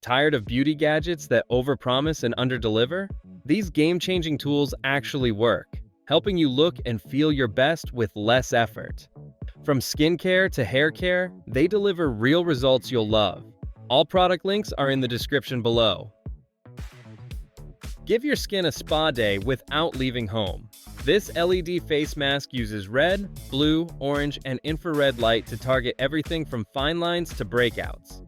Tired of beauty gadgets that overpromise and underdeliver? These game-changing tools actually work, helping you look and feel your best with less effort. From skincare to hair care, they deliver real results you'll love. All product links are in the description below. Give your skin a spa day without leaving home. This LED face mask uses red, blue, orange, and infrared light to target everything from fine lines to breakouts.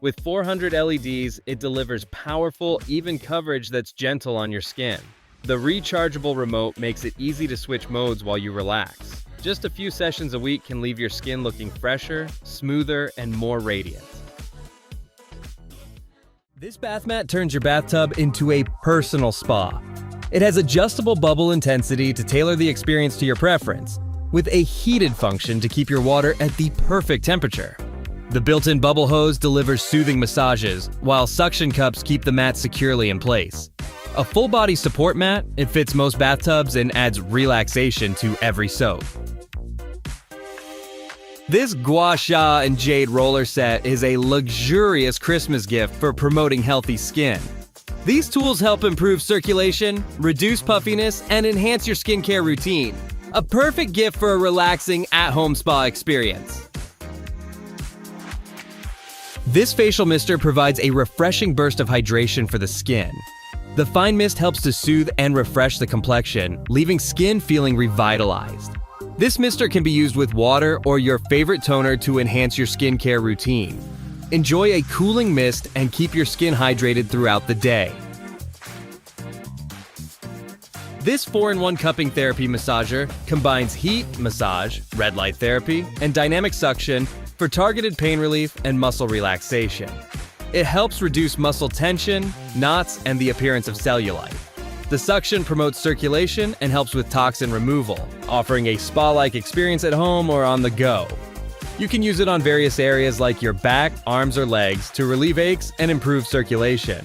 With 400 LEDs, it delivers powerful, even coverage that's gentle on your skin. The rechargeable remote makes it easy to switch modes while you relax. Just a few sessions a week can leave your skin looking fresher, smoother, and more radiant. This bath mat turns your bathtub into a personal spa. It has adjustable bubble intensity to tailor the experience to your preference, with a heated function to keep your water at the perfect temperature. The built-in bubble hose delivers soothing massages, while suction cups keep the mat securely in place. A full-body support mat, it fits most bathtubs and adds relaxation to every soak. This gua sha and jade roller set is a luxurious Christmas gift for promoting healthy skin. These tools help improve circulation, reduce puffiness, and enhance your skincare routine. A perfect gift for a relaxing at-home spa experience. This facial mister provides a refreshing burst of hydration for the skin. The fine mist helps to soothe and refresh the complexion, leaving skin feeling revitalized. This mister can be used with water or your favorite toner to enhance your skincare routine. Enjoy a cooling mist and keep your skin hydrated throughout the day. This 4-in-1 cupping therapy massager combines heat, massage, red light therapy, and dynamic suction for targeted pain relief and muscle relaxation. It helps reduce muscle tension, knots, and the appearance of cellulite. The suction promotes circulation and helps with toxin removal, offering a spa-like experience at home or on the go. You can use it on various areas like your back, arms, or legs to relieve aches and improve circulation.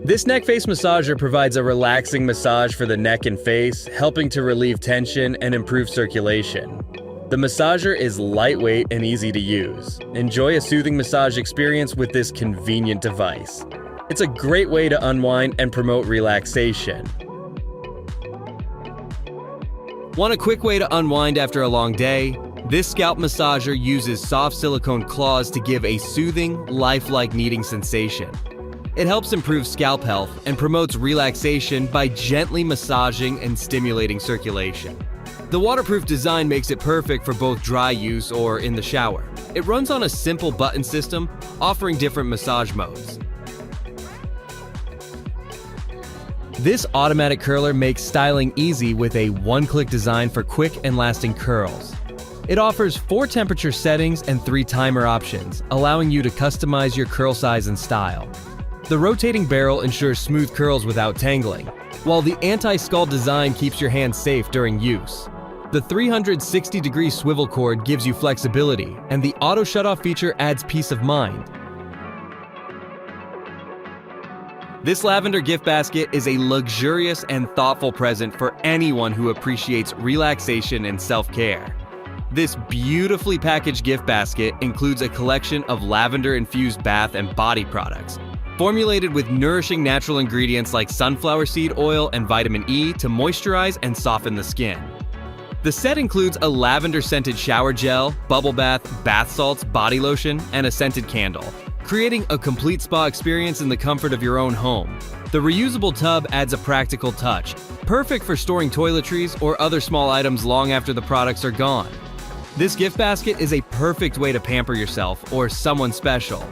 This neck face massager provides a relaxing massage for the neck and face, helping to relieve tension and improve circulation. The massager is lightweight and easy to use. Enjoy a soothing massage experience with this convenient device. It's a great way to unwind and promote relaxation. Want a quick way to unwind after a long day? This scalp massager uses soft silicone claws to give a soothing, lifelike kneading sensation. It helps improve scalp health and promotes relaxation by gently massaging and stimulating circulation. The waterproof design makes it perfect for both dry use or in the shower. It runs on a simple button system, offering different massage modes. This automatic curler makes styling easy with a one-click design for quick and lasting curls. It offers 4 temperature settings and 3 timer options, allowing you to customize your curl size and style. The rotating barrel ensures smooth curls without tangling, while the anti-scald design keeps your hands safe during use. The 360-degree swivel cord gives you flexibility, and the auto shutoff feature adds peace of mind. This lavender gift basket is a luxurious and thoughtful present for anyone who appreciates relaxation and self-care. This beautifully packaged gift basket includes a collection of lavender-infused bath and body products, formulated with nourishing natural ingredients like sunflower seed oil and vitamin E to moisturize and soften the skin. The set includes a lavender-scented shower gel, bubble bath, bath salts, body lotion, and a scented candle, creating a complete spa experience in the comfort of your own home. The reusable tub adds a practical touch, perfect for storing toiletries or other small items long after the products are gone. This gift basket is a perfect way to pamper yourself or someone special.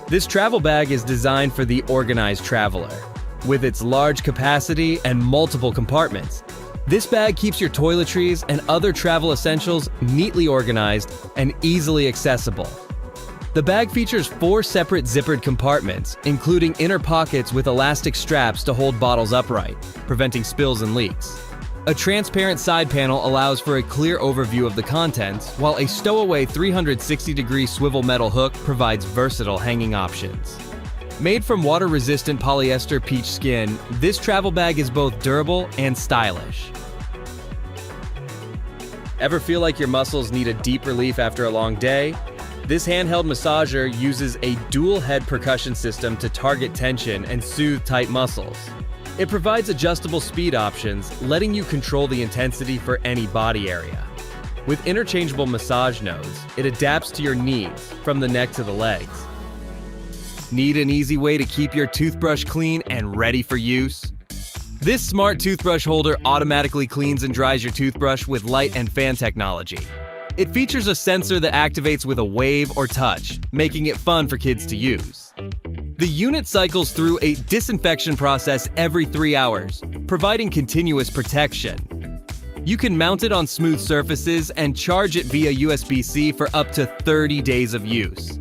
This travel bag is designed for the organized traveler. With its large capacity and multiple compartments, this bag keeps your toiletries and other travel essentials neatly organized and easily accessible. The bag features 4 separate zippered compartments, including inner pockets with elastic straps to hold bottles upright, preventing spills and leaks. A transparent side panel allows for a clear overview of the contents, while a stowaway 360-degree swivel metal hook provides versatile hanging options. Made from water-resistant polyester peach skin, this travel bag is both durable and stylish. Ever feel like your muscles need a deep relief after a long day? This handheld massager uses a dual head percussion system to target tension and soothe tight muscles. It provides adjustable speed options, letting you control the intensity for any body area. With interchangeable massage nodes, it adapts to your needs, from the neck to the legs. Need an easy way to keep your toothbrush clean and ready for use? This smart toothbrush holder automatically cleans and dries your toothbrush with light and fan technology. It features a sensor that activates with a wave or touch, making it fun for kids to use. The unit cycles through a disinfection process every 3 hours, providing continuous protection. You can mount it on smooth surfaces and charge it via USB-C for up to 30 days of use.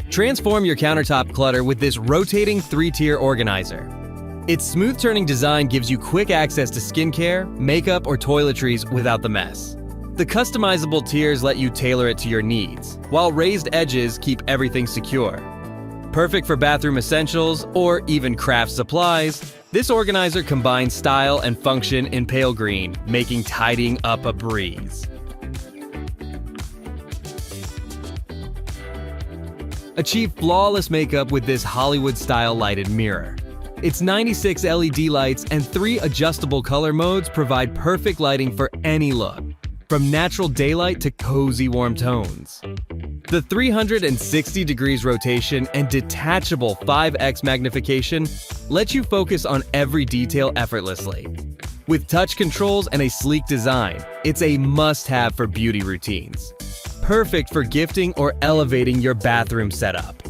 Transform your countertop clutter with this rotating 3-tier organizer. Its smooth-turning design gives you quick access to skincare, makeup, or toiletries without the mess. The customizable tiers let you tailor it to your needs, while raised edges keep everything secure. Perfect for bathroom essentials or even craft supplies, this organizer combines style and function in pale green, making tidying up a breeze. Achieve flawless makeup with this Hollywood-style lighted mirror. Its 96 LED lights and 3 adjustable color modes provide perfect lighting for any look, from natural daylight to cozy warm tones. The 360 degrees rotation and detachable 5x magnification let you focus on every detail effortlessly. With touch controls and a sleek design, it's a must-have for beauty routines. Perfect for gifting or elevating your bathroom setup.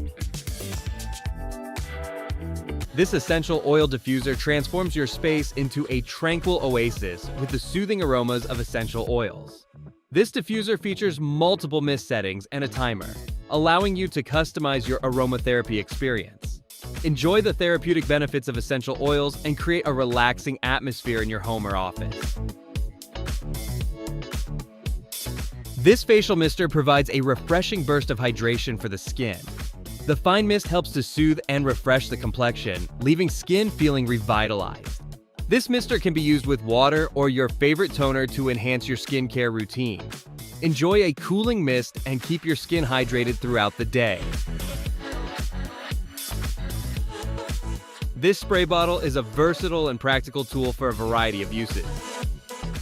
This essential oil diffuser transforms your space into a tranquil oasis with the soothing aromas of essential oils. This diffuser features multiple mist settings and a timer, allowing you to customize your aromatherapy experience. Enjoy the therapeutic benefits of essential oils and create a relaxing atmosphere in your home or office. This facial mister provides a refreshing burst of hydration for the skin. The fine mist helps to soothe and refresh the complexion, leaving skin feeling revitalized. This mister can be used with water or your favorite toner to enhance your skincare routine. Enjoy a cooling mist and keep your skin hydrated throughout the day. This spray bottle is a versatile and practical tool for a variety of uses.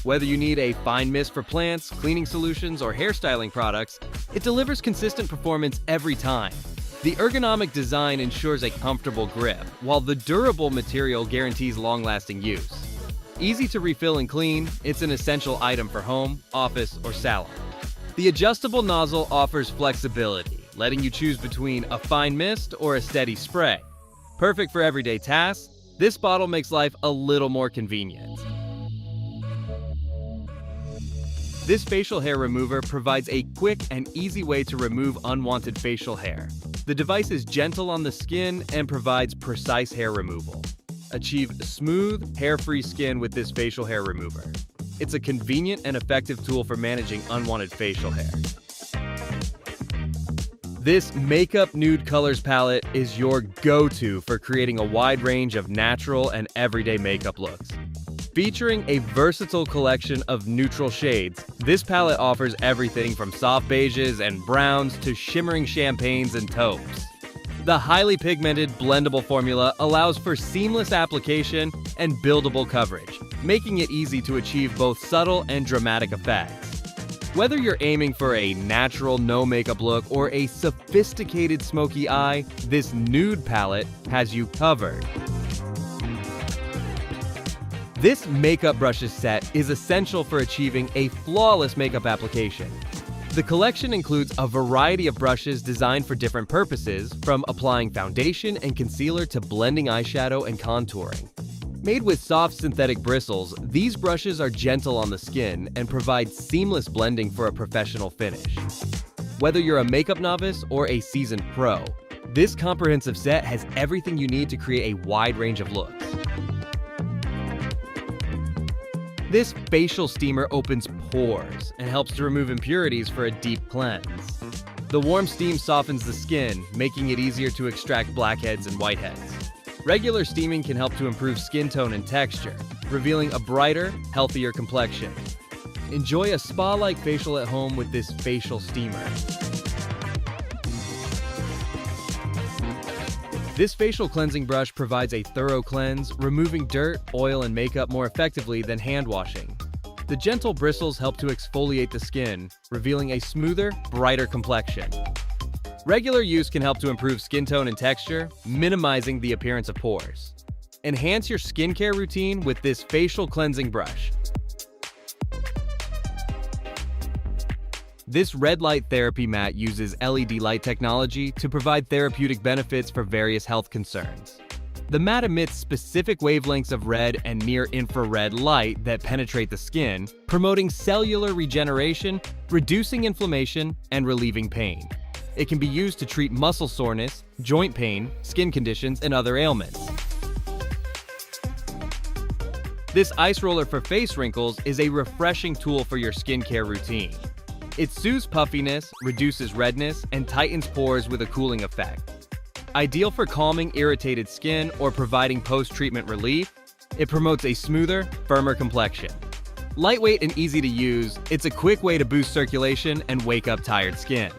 Whether you need a fine mist for plants, cleaning solutions, or hairstyling products, it delivers consistent performance every time. The ergonomic design ensures a comfortable grip, while the durable material guarantees long-lasting use. Easy to refill and clean, it's an essential item for home, office, or salon. The adjustable nozzle offers flexibility, letting you choose between a fine mist or a steady spray. Perfect for everyday tasks, this bottle makes life a little more convenient. This facial hair remover provides a quick and easy way to remove unwanted facial hair. The device is gentle on the skin and provides precise hair removal. Achieve smooth, hair-free skin with this facial hair remover. It's a convenient and effective tool for managing unwanted facial hair. This Makeup Nude Colors palette is your go-to for creating a wide range of natural and everyday makeup looks. Featuring a versatile collection of neutral shades, this palette offers everything from soft beiges and browns to shimmering champagnes and taupes. The highly pigmented, blendable formula allows for seamless application and buildable coverage, making it easy to achieve both subtle and dramatic effects. Whether you're aiming for a natural, no-makeup look or a sophisticated smoky eye, this Nude palette has you covered. This makeup brushes set is essential for achieving a flawless makeup application. The collection includes a variety of brushes designed for different purposes, from applying foundation and concealer to blending eyeshadow and contouring. Made with soft synthetic bristles, these brushes are gentle on the skin and provide seamless blending for a professional finish. Whether you're a makeup novice or a seasoned pro, this comprehensive set has everything you need to create a wide range of looks. This facial steamer opens pores and helps to remove impurities for a deep cleanse. The warm steam softens the skin, making it easier to extract blackheads and whiteheads. Regular steaming can help to improve skin tone and texture, revealing a brighter, healthier complexion. Enjoy a spa-like facial at home with this facial steamer. This facial cleansing brush provides a thorough cleanse, removing dirt, oil, and makeup more effectively than hand washing. The gentle bristles help to exfoliate the skin, revealing a smoother, brighter complexion. Regular use can help to improve skin tone and texture, minimizing the appearance of pores. Enhance your skincare routine with this facial cleansing brush. This red light therapy mat uses LED light technology to provide therapeutic benefits for various health concerns. The mat emits specific wavelengths of red and near-infrared light that penetrate the skin, promoting cellular regeneration, reducing inflammation, and relieving pain. It can be used to treat muscle soreness, joint pain, skin conditions, and other ailments. This ice roller for face wrinkles is a refreshing tool for your skincare routine. It soothes puffiness, reduces redness, and tightens pores with a cooling effect. Ideal for calming irritated skin or providing post-treatment relief, it promotes a smoother, firmer complexion. Lightweight and easy to use, it's a quick way to boost circulation and wake up tired skin.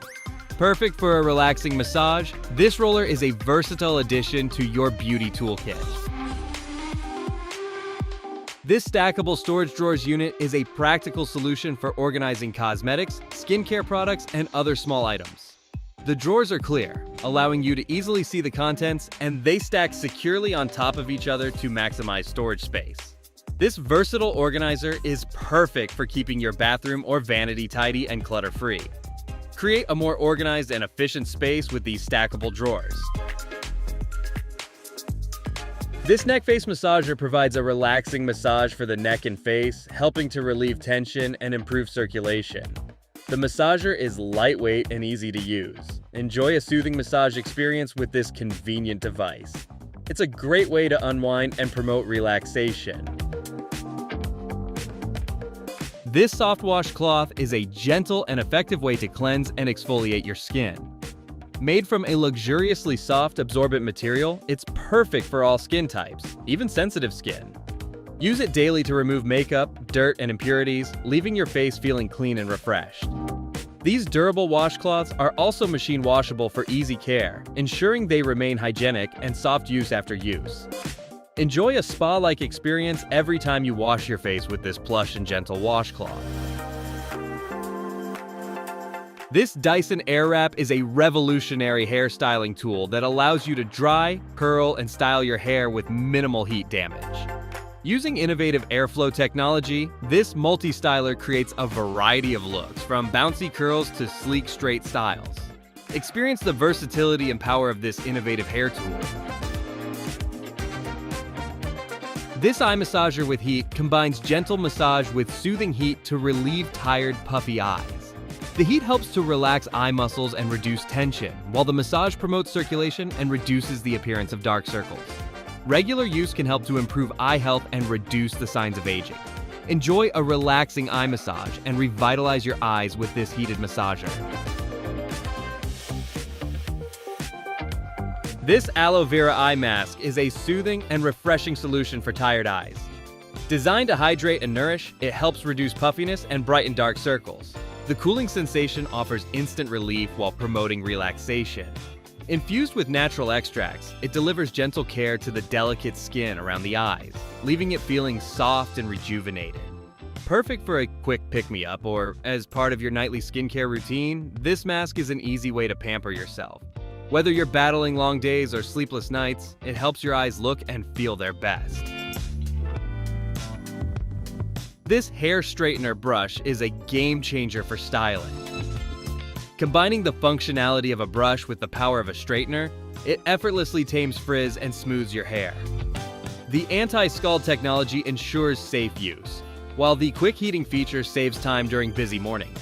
Perfect for a relaxing massage, this roller is a versatile addition to your beauty toolkit. This stackable storage drawers unit is a practical solution for organizing cosmetics, skincare products, and other small items. The drawers are clear, allowing you to easily see the contents, and they stack securely on top of each other to maximize storage space. This versatile organizer is perfect for keeping your bathroom or vanity tidy and clutter-free. Create a more organized and efficient space with these stackable drawers. This neck face massager provides a relaxing massage for the neck and face, helping to relieve tension and improve circulation. The massager is lightweight and easy to use. Enjoy a soothing massage experience with this convenient device. It's a great way to unwind and promote relaxation. This soft washcloth is a gentle and effective way to cleanse and exfoliate your skin. Made from a luxuriously soft, absorbent material, it's perfect for all skin types, even sensitive skin. Use it daily to remove makeup, dirt, and impurities, leaving your face feeling clean and refreshed. These durable washcloths are also machine washable for easy care, ensuring they remain hygienic and soft use after use. Enjoy a spa-like experience every time you wash your face with this plush and gentle washcloth. This Dyson Airwrap is a revolutionary hairstyling tool that allows you to dry, curl, and style your hair with minimal heat damage. Using innovative airflow technology, this multi-styler creates a variety of looks, from bouncy curls to sleek, straight styles. Experience the versatility and power of this innovative hair tool. This eye massager with heat combines gentle massage with soothing heat to relieve tired, puffy eyes. The heat helps to relax eye muscles and reduce tension, while the massage promotes circulation and reduces the appearance of dark circles. Regular use can help to improve eye health and reduce the signs of aging. Enjoy a relaxing eye massage and revitalize your eyes with this heated massager. This aloe vera eye mask is a soothing and refreshing solution for tired eyes. Designed to hydrate and nourish, it helps reduce puffiness and brighten dark circles. The cooling sensation offers instant relief while promoting relaxation. Infused with natural extracts, it delivers gentle care to the delicate skin around the eyes, leaving it feeling soft and rejuvenated. Perfect for a quick pick-me-up or as part of your nightly skincare routine, this mask is an easy way to pamper yourself. Whether you're battling long days or sleepless nights, it helps your eyes look and feel their best. This hair straightener brush is a game changer for styling. Combining the functionality of a brush with the power of a straightener, it effortlessly tames frizz and smooths your hair. The anti-scald technology ensures safe use, while the quick heating feature saves time during busy mornings.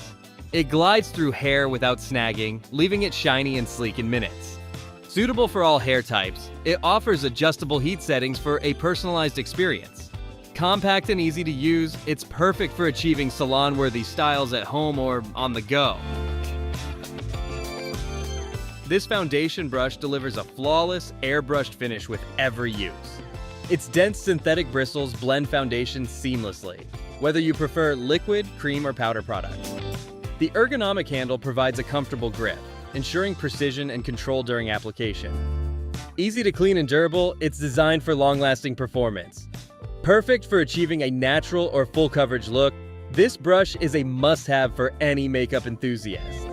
It glides through hair without snagging, leaving it shiny and sleek in minutes. Suitable for all hair types, it offers adjustable heat settings for a personalized experience. Compact and easy to use, it's perfect for achieving salon-worthy styles at home or on the go. This foundation brush delivers a flawless, airbrushed finish with every use. Its dense synthetic bristles blend foundation seamlessly, whether you prefer liquid, cream, or powder products. The ergonomic handle provides a comfortable grip, ensuring precision and control during application. Easy to clean and durable, it's designed for long-lasting performance. Perfect for achieving a natural or full coverage look, this brush is a must-have for any makeup enthusiast.